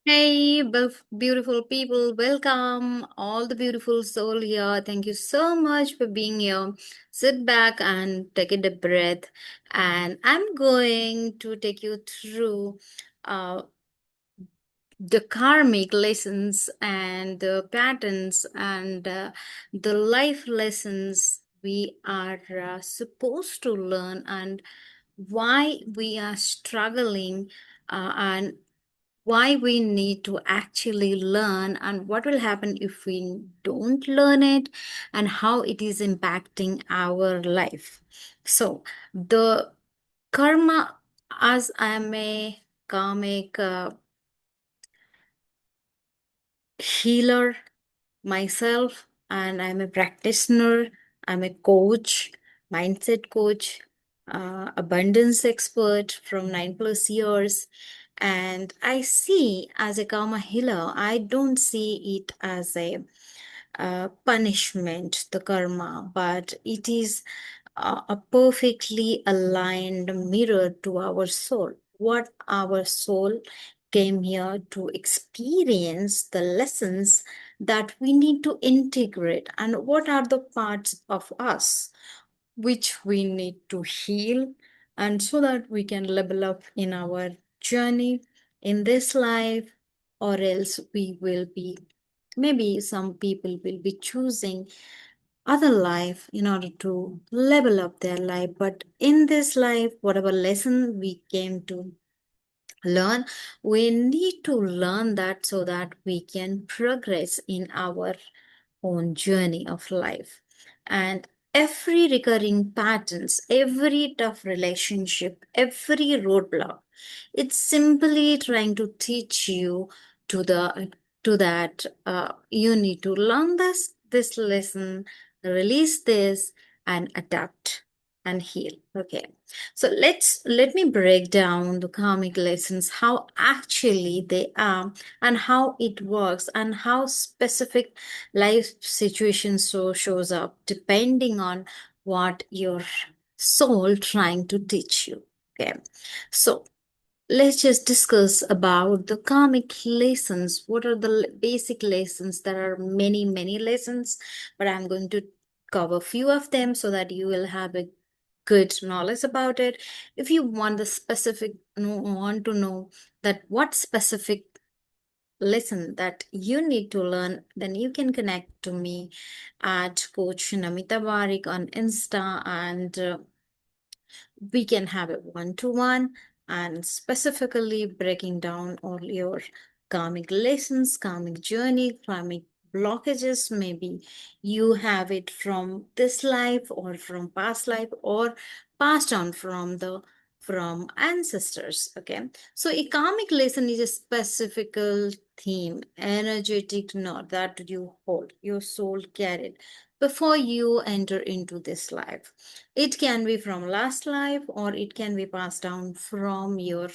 Hey, beautiful people, welcome. All the beautiful soul here. Thank you so much for being here. Sit back and take a deep breath. And I'm going to take you through uh, the karmic lessons and the patterns and the life lessons we are supposed to learn and why we are struggling and why we need to actually learn and what will happen if we don't learn it and how it is impacting our life. So, the karma, as I am a karmic healer myself, and I'm a practitioner, I'm a coach, mindset coach, abundance expert from 9+ years. And I see as a karma healer, I don't see it as a punishment, the karma, but it is a perfectly aligned mirror to our soul. What our soul came here to experience, the lessons that we need to integrate, and what are the parts of us which we need to heal, and so that we can level up in our journey in this life, or else we will be, maybe some people will be choosing other life in order to level up their life. But in this life, whatever lesson we came to learn, we need to learn that so that we can progress in our own journey of life. And every recurring patterns, every tough relationship, every roadblock, it's simply trying to teach you to the to that you need to learn this lesson, release this, and adapt and heal. Okay, so let me break down the karmic lessons, how actually they are, and how it works, and how specific life situations shows up depending on what your soul trying to teach you. Okay, so let's just discuss about the karmic lessons. What are the basic lessons? There are many lessons, but I'm going to cover few of them so that you will have a good knowledge about it. If you want the specific, want to know that what specific lesson that you need to learn, then you can connect to me at Coach Namita Barik on Insta, and we can have a one-to-one and specifically breaking down all your karmic lessons, karmic journey, karmic blockages. Maybe you have it from this life or from past life or passed on from ancestors. Okay, so a karmic lesson is a specific theme, energetic knot that you hold, your soul carried before you enter into this life. It can be from last life, or it can be passed down from your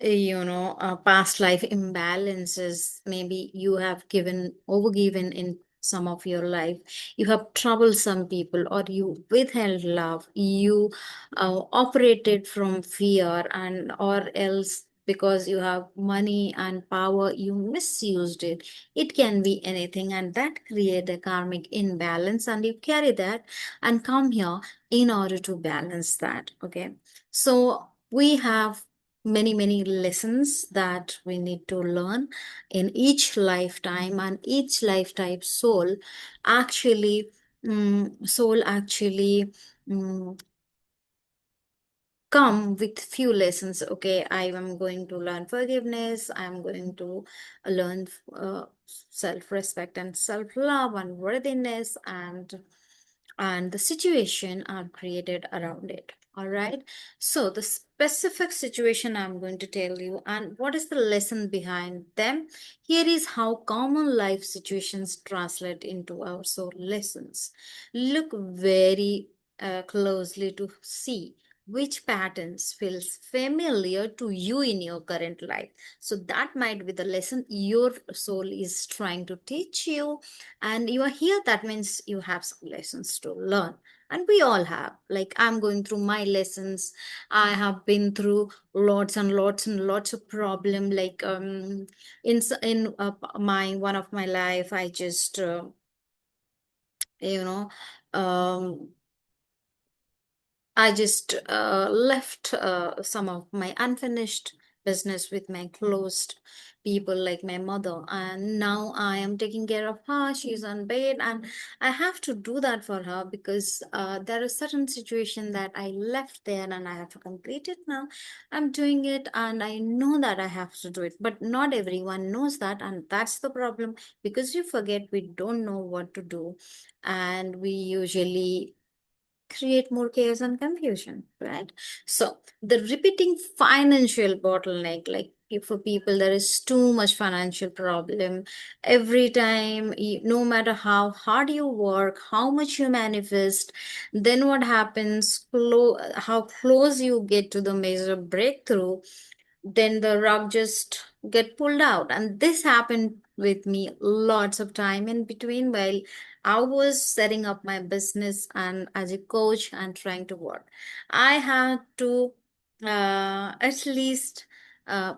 past life imbalances. Maybe you have given overgiven in some of your life, you have troubled some people, or you withheld love, you operated from fear, and or else because you have money and power you misused it. It can be anything, and that create a karmic imbalance, and you carry that and come here in order to balance that. Okay, so we have many lessons that we need to learn in each lifetime, and each lifetime soul actually mm, come with few lessons. Okay, I am going to learn forgiveness, I am going to learn self-respect and self-love and worthiness, and the situation are created around it. All right, so the specific situation I'm going to tell you and what is the lesson behind them. Here is how common life situations translate into our soul lessons. Look very closely to see which patterns feels familiar to you in your current life. So that might be the lesson your soul is trying to teach you, and you are here. That means you have some lessons to learn. And we all have. Like, I'm going through my lessons. I have been through lots and lots and lots of problem. Like, in my one of my life, I just you know um I just left some of my unfinished business with my closed people, like my mother, and now I am taking care of her. She's on bed, and I have to do that for her because there is certain situation that I left there, and I have to complete it now. I'm doing it, and I know that I have to do it, but not everyone knows that, and that's the problem. Because we forget, we don't know what to do, and we usually create more chaos and confusion, right? So the repeating financial bottleneck, like if for people there is too much financial problem every time, no matter how hard you work, how much you manifest, then what happens? How close you get to the major breakthrough, then the rug just get pulled out. And this happened with me lots of time in between while I was setting up my business and as a coach and trying to work. I had to at least uh,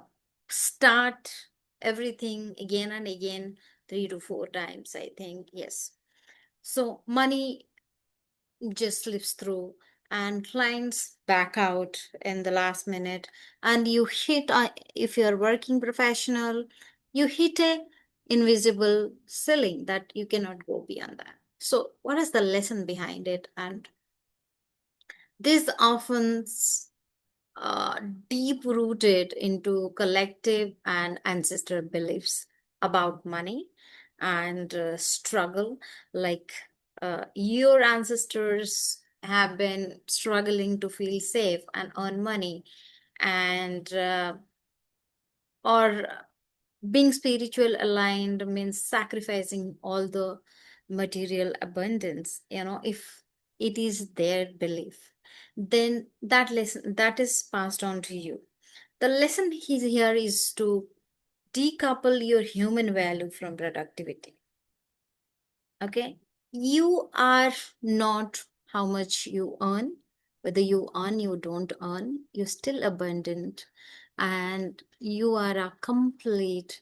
start everything again and again, 3 to 4 times, I think. Yes. So money just slips through and clients back out in the last minute, and you hit if you're working professional, you hit a invisible ceiling that you cannot go beyond that. So what is the lesson behind it? And this often uh, deep rooted into collective and ancestral beliefs about money and struggle. Like, your ancestors have been struggling to feel safe and earn money, and or being spiritual aligned means sacrificing all the material abundance. If it is their belief, then that lesson that is passed on to you. The lesson here is to decouple your human value from productivity. Okay? You are not how much you earn. Whether you earn, you don't earn, you're still abundant. And you are a complete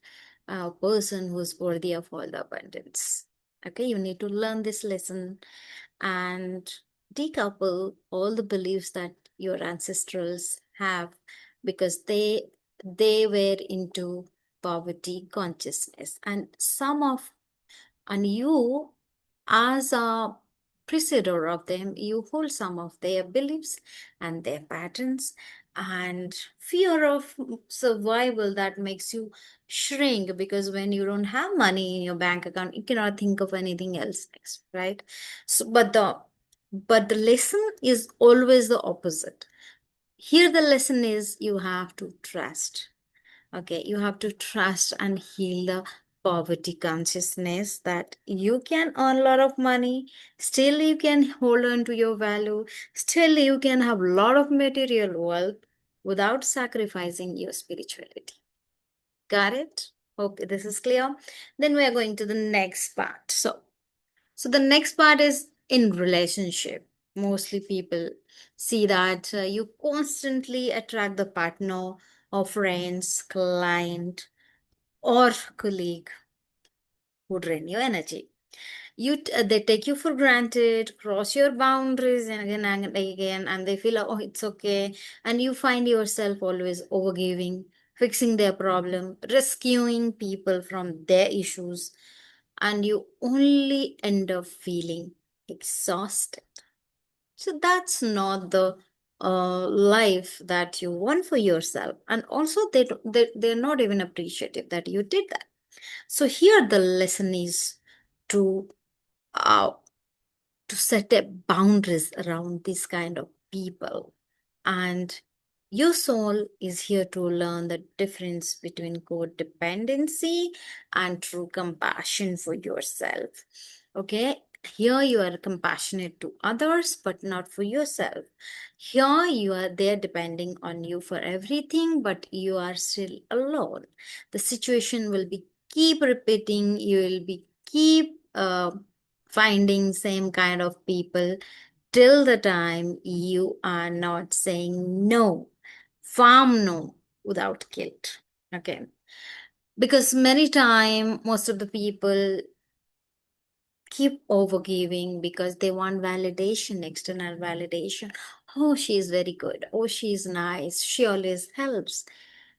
person who's worthy of all the abundance. Okay? You need to learn this lesson and decouple all the beliefs that your ancestors have, because they were into poverty consciousness, and you, as a preceder of them, you hold some of their beliefs and their patterns, and fear of survival that makes you shrink, because when you don't have money in your bank account, you cannot think of anything else next, right? So but the lesson is always the opposite. Here the lesson is you have to trust. Okay, you have to trust and heal the poverty consciousness that you can earn a lot of money, still you can hold on to your value, still you can have a lot of material wealth without sacrificing your spirituality. Got it? Hope this is clear. Then we are going to the next part. So the next part is in relationship. Mostly people see that you constantly attract the partner or friends, client, or colleague who drain your energy. They take you for granted, cross your boundaries and again, and they feel, oh, it's okay. And you find yourself always overgiving, fixing their problem, rescuing people from their issues, and you only end up feeling exhausted. So that's not the life that you want for yourself. And also, they're not even appreciative that you did that. So here the lesson is to uh, to set a boundaries around this kind of people. And your soul is here to learn the difference between codependency and true compassion for yourself. Okay, here you are compassionate to others but not for yourself. Here you are there depending on you for everything, but you are still alone. The situation will be keep repeating, you will be keep finding same kind of people till the time you are not saying no, firm no, without guilt. Okay. Because many time, most of the people keep overgiving because they want validation, external validation. Oh, she's very good. Oh, she's nice. She always helps.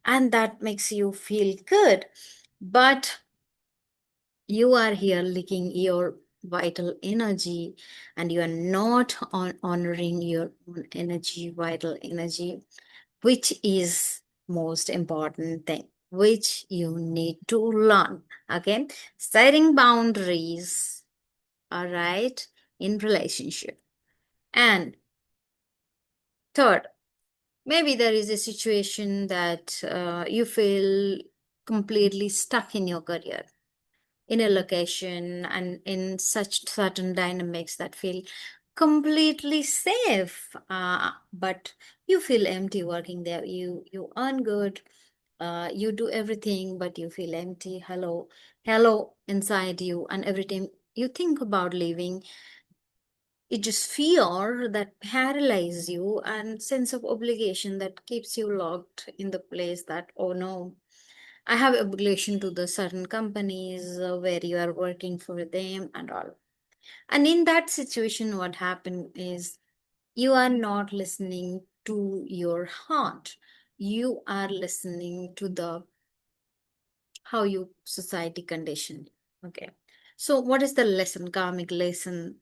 And that makes you feel good. But you are here licking your vital energy, and you are not honoring your own energy, vital energy, which is most important thing, which you need to learn. Okay. Setting boundaries, all right, in relationship. And third, maybe there is a situation that you feel completely stuck in your career, in a location, and in such certain dynamics that feel completely safe, but you feel empty working there. You earn good, you do everything, but you feel empty. Hello inside you, and every time you think about leaving, it just fear that paralyzes you and sense of obligation that keeps you locked in the place that, oh no, I have obligation to the certain companies where you are working for them and all. And in that situation, what happened is you are not listening to your heart. You are listening to the how you society conditioned. Okay. So what is the lesson, karmic lesson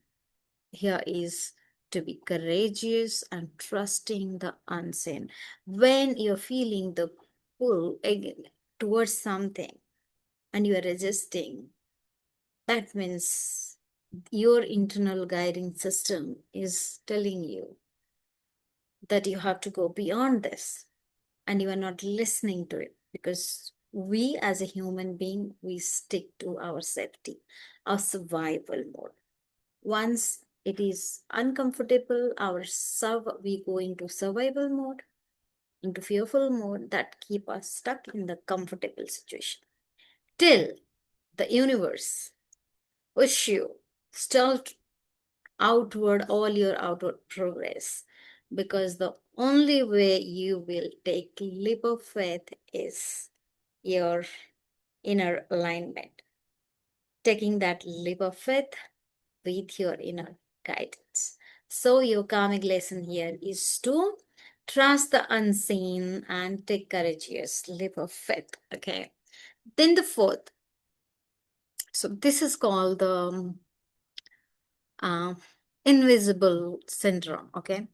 here is to be courageous and trusting the unseen. When you're feeling the pull again towards something and you are resisting, that means your internal guiding system is telling you that you have to go beyond this, and you are not listening to it, because we as a human being, we stick to our safety, our survival mode. Once it is uncomfortable, we go into survival mode, into fearful mode, that keep us stuck in the comfortable situation till the universe push you still outward, all your outward progress, because the only way you will take leap of faith is your inner alignment, taking that leap of faith with your inner guidance. So, your karmic lesson here is to trust the unseen and take courageous leap of faith. Okay. Then the fourth. So, this is called the uh, invisible syndrome. Okay.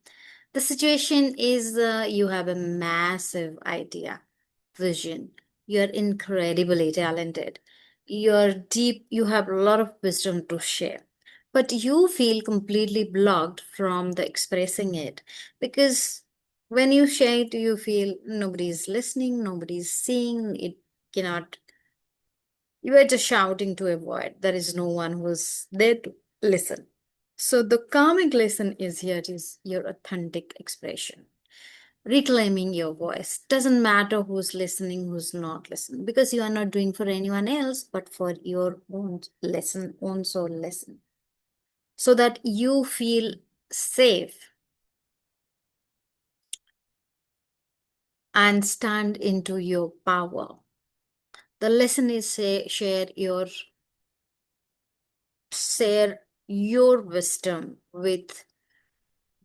The situation is you have a massive idea, vision. You're incredibly talented. You're deep, you have a lot of wisdom to share. But you feel completely blocked from the expressing it, because when you share it, you feel nobody's listening, nobody's seeing it, cannot, you are just shouting to a void. There is no one who's there to listen. So the karmic lesson is here is your authentic expression, reclaiming your voice. Doesn't matter who's listening, who's not listening, because you are not doing for anyone else, but for your own lesson, own soul lesson, so that you feel safe and stand into your power. The lesson is share your wisdom with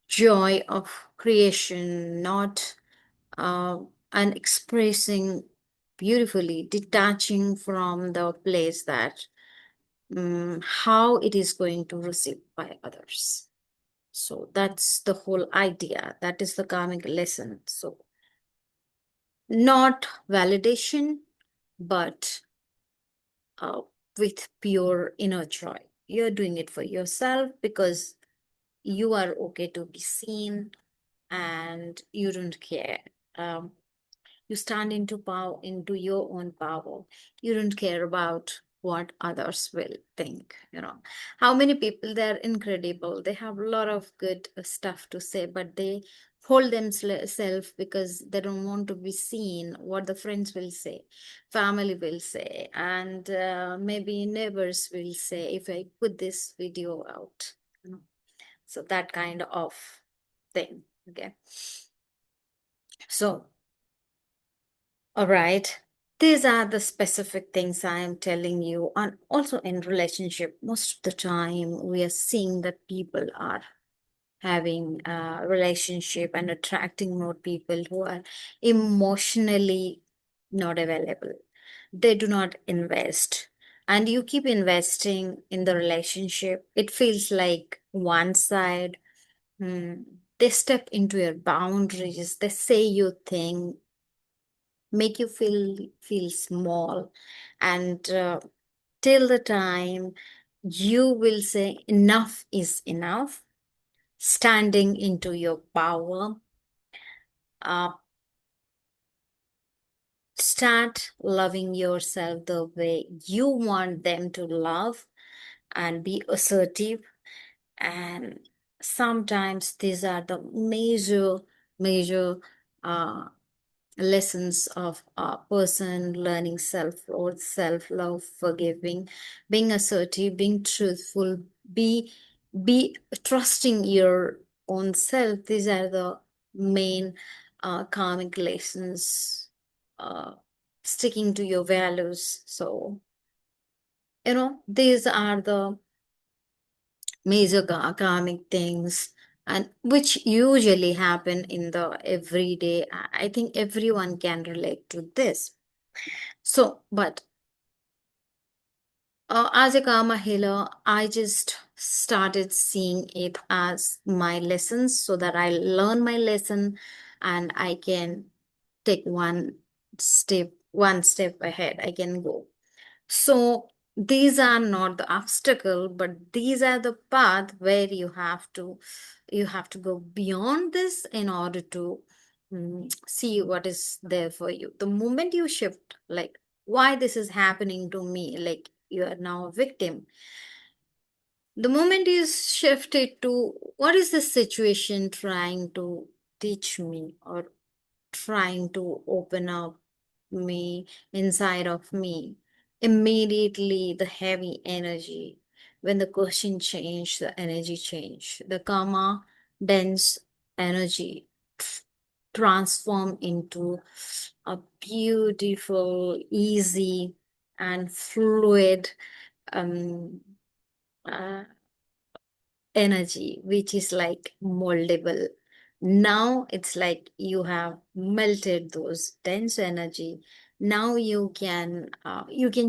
joy of creation, not and expressing beautifully, detaching from the place that how it is going to receive by others. So that's the whole idea. That is the karmic lesson. So not validation, but uh, with pure inner joy. You're doing it for yourself because you are okay to be seen, and you don't care. Um, you stand into power, into your own power. You don't care about what others will think. How many people, they're incredible, they have a lot of good stuff to say, but they hold themselves because they don't want to be seen, what the friends will say, family will say, and maybe neighbors will say if I put this video out. So that kind of thing. Okay. So, all right. These are the specific things I am telling you. And also in relationship, most of the time we are seeing that people are having a relationship and attracting more people who are emotionally not available. They do not invest. And you keep investing in the relationship. It feels like one side. Hmm, they step into your boundaries. They say you think, make you feel small, and till the time you will say enough is enough, standing into your power, uh, start loving yourself the way you want them to love, and be assertive. And sometimes these are the major uh, lessons of a person learning self-worth, self-love, forgiving, being assertive, being truthful, be trusting your own self. These are the main karmic lessons. uh, Sticking to your values. So these are the major karmic things, and which usually happen in the everyday. I think everyone can relate to this. So but as a karma healer, I just started seeing it as my lessons, so that I learn my lesson and I can take one step ahead. I can go. So these are not the obstacle, but these are the path where you have to go beyond this in order to see what is there for you. The moment you shift, like, why this is happening to me, like you are now a victim. The moment you shift it to what is this situation trying to teach me, or trying to open up me inside of me, immediately the heavy energy, when the question changed, the energy changed, the karma dense energy transform into a beautiful, easy, and fluid um, uh, energy, which is like moldable. Now it's like you have melted those dense energy. Now you can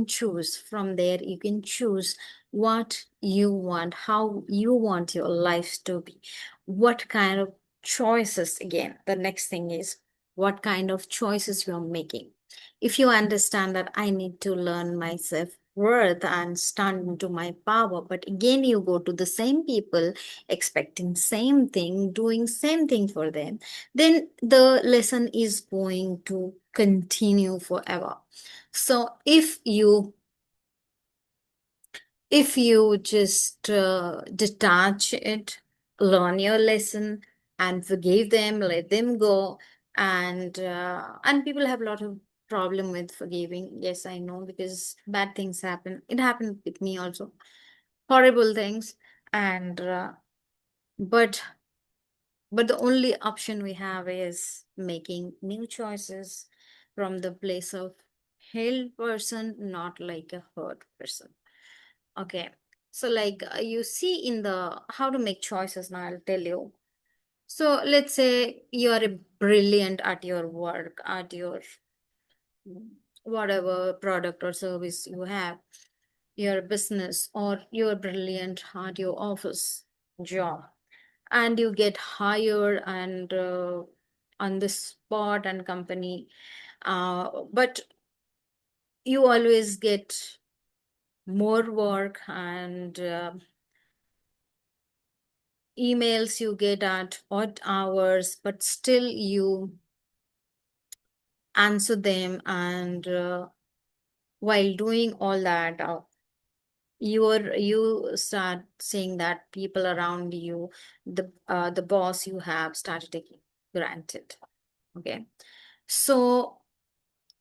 choose from there. You can choose what you want, how you want your life to be, what kind of choices. Again, the next thing is what kind of choices you're making. If you understand that I need to learn myself worth and stand into my power, but again you go to the same people expecting same thing, doing same thing for them, then the lesson is going to continue forever. So if you just detach it, learn your lesson, and forgive them, let them go. And people have a lot of problem with forgiving. Yes, I know, because bad things happen. It happened with me also, horrible things. And uh, but but the only option we have is making new choices from the place of healed person, not like a hurt person. Okay. So like you see in the how to make choices, now I'll tell you. So let's say you are a brilliant at your work, at your whatever product or service you have, your business, or you're brilliant at your office job, and you get hired and on the spot and company, but you always get more work, and emails you get at odd hours, but still you answer them. And while doing all that, you start seeing that people around you, the boss you have, started taking granted. Okay. So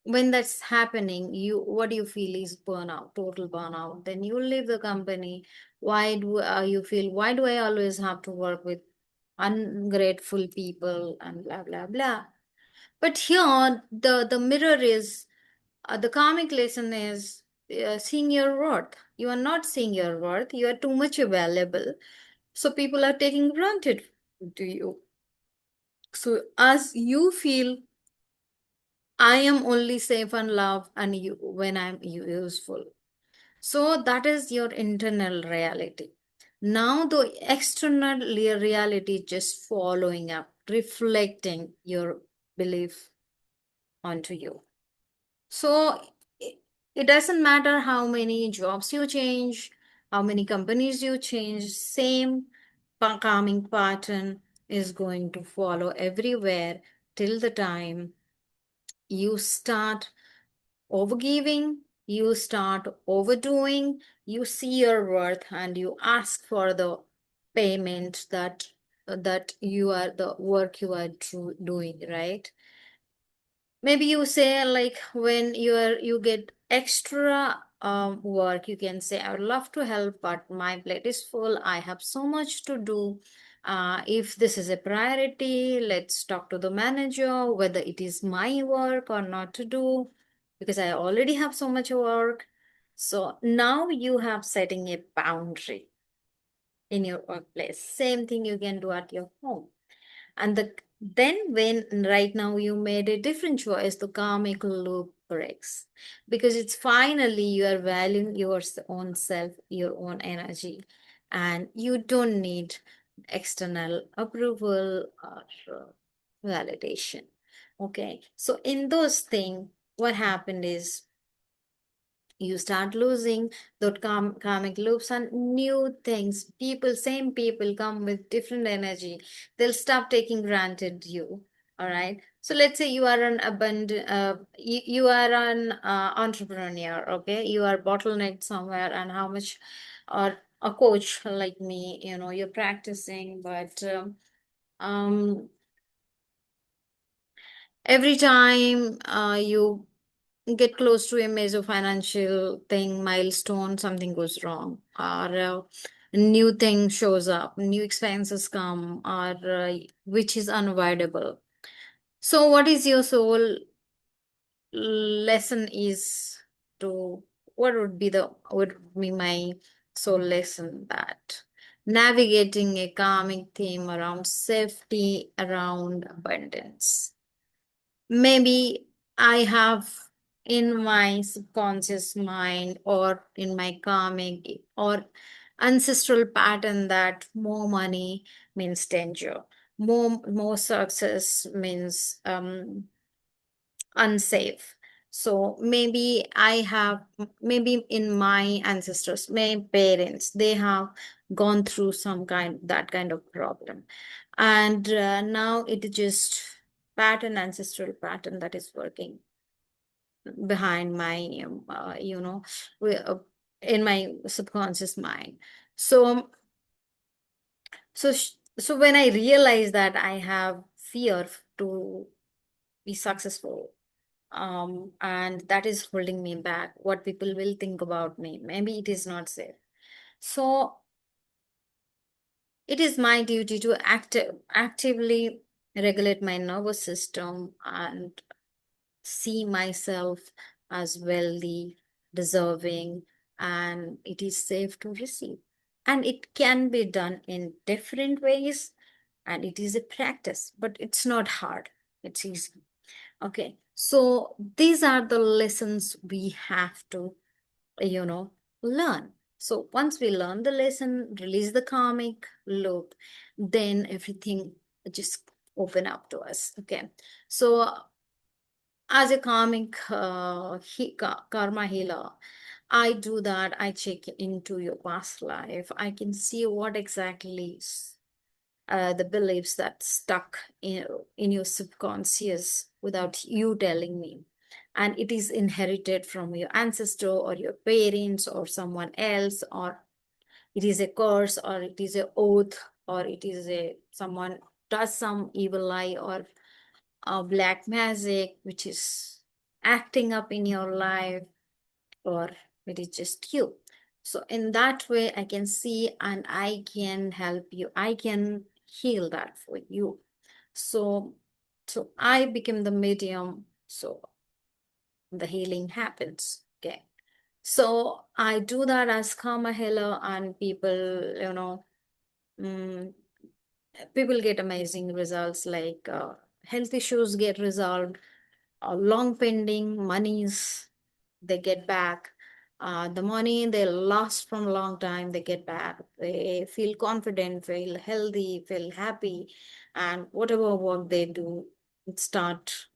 when that's happening, what do you feel is burnout, total burnout. Then you leave the company. Why do you feel, why do I always have to work with ungrateful people and blah blah blah? But here the mirror is, the karmic lesson is, seeing your worth. You are not seeing your worth. You are too much valuable. So people are taking granted to you. So as you feel, I am only safe and loved and you when I'm useful. So that is your internal reality. Now the external reality is just following up, reflecting your belief onto you. So it, it doesn't matter how many jobs you change, how many companies you change, same calming pattern is going to follow everywhere till the time you start overgiving, you start overdoing, you see your worth and you ask for the payment that you are the work you are doing, right? Maybe you say, like, when you get extra work, you can say, I would love to help, but my plate is full, I have so much to do. If this is a priority, let's talk to the manager whether it is my work or not to do, because I already have so much work. So now you have setting a boundary in your workplace. Same thing you can do at your home. And then when right now you made a different choice, the karmic loop breaks, because it's finally you are valuing your own self, your own energy, and you don't need external approval or validation. Okay, so in those things, what happened is you start losing those karmic loops and new things. People, same people come with different energy. They'll stop taking granted you. All right. So let's say you are an abundant, you are an entrepreneur. Okay. You are bottlenecked somewhere, and how much, or a coach like me, you're practicing, but every time you get close to a major financial thing, milestone, something goes wrong, or a new thing shows up, new expenses come, or which is unavoidable. So, what is your soul lesson is to, would be my soul lesson, that navigating a calming theme around safety, around abundance. Maybe I have in my subconscious mind or in my karmic or ancestral pattern that more money means danger, more success means unsafe. So maybe I have, maybe in my ancestors, my parents, they have gone through some kind, that kind of problem, and now it is just pattern, ancestral pattern, that is working behind my in my subconscious mind. So so sh- so when I realize that I have fear to be successful, and that is holding me back, what people will think about me, maybe it is not safe. So it is my duty to actively regulate my nervous system and see myself as wealthy, deserving, and it is safe to receive. And it can be done in different ways, and it is a practice, but it's not hard, it's easy. Okay, so these are the lessons we have to, you know, learn. So once we learn the lesson, release the karmic loop, then everything just open up to us. Okay, so as a karmic karma healer, I do that. I check into your past life. I can see what exactly is the beliefs that stuck in your subconscious without you telling me. And it is inherited from your ancestor or your parents or someone else, or it is a curse, or it is a oath, or it is a someone does some evil eye or black magic, which is acting up in your life, or it is just you. So in that way, I can see and I can help you. I can heal that for you. So, so I became the medium. So the healing happens. Okay. So I do that as karma healer, and people, mm, people get amazing results, like health issues get resolved, long pending monies they get back, the money they lost from a long time they get back, they feel confident, feel healthy, feel happy, and whatever work they do, it start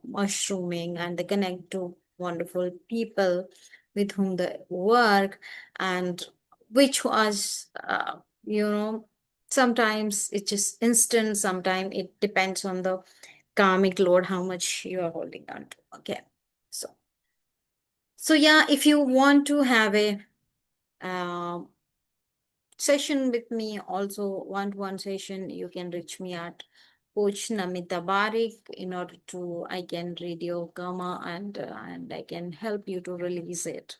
mushrooming, and they connect to wonderful people with whom they work, and which was sometimes it's just instant, sometimes it depends on the karmic load, how much you are holding on to. Okay. So, so yeah, if you want to have a um session with me, also one-to-one session, you can reach me at Coach Namita Barik, in order to I can read your karma, and I can help you to release it,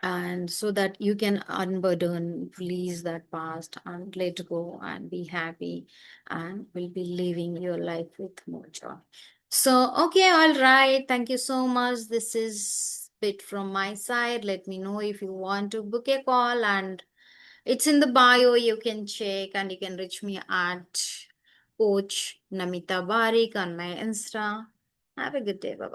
and so that you can unburden, release that past, and let go and be happy, and will be living your life with more joy. So, okay, all right. Thank you so much. This is bit from my side. Let me know if you want to book a call, and it's in the bio. You can check, and you can reach me at Coach Namita Barik on my Insta. Have a good day. Bye bye.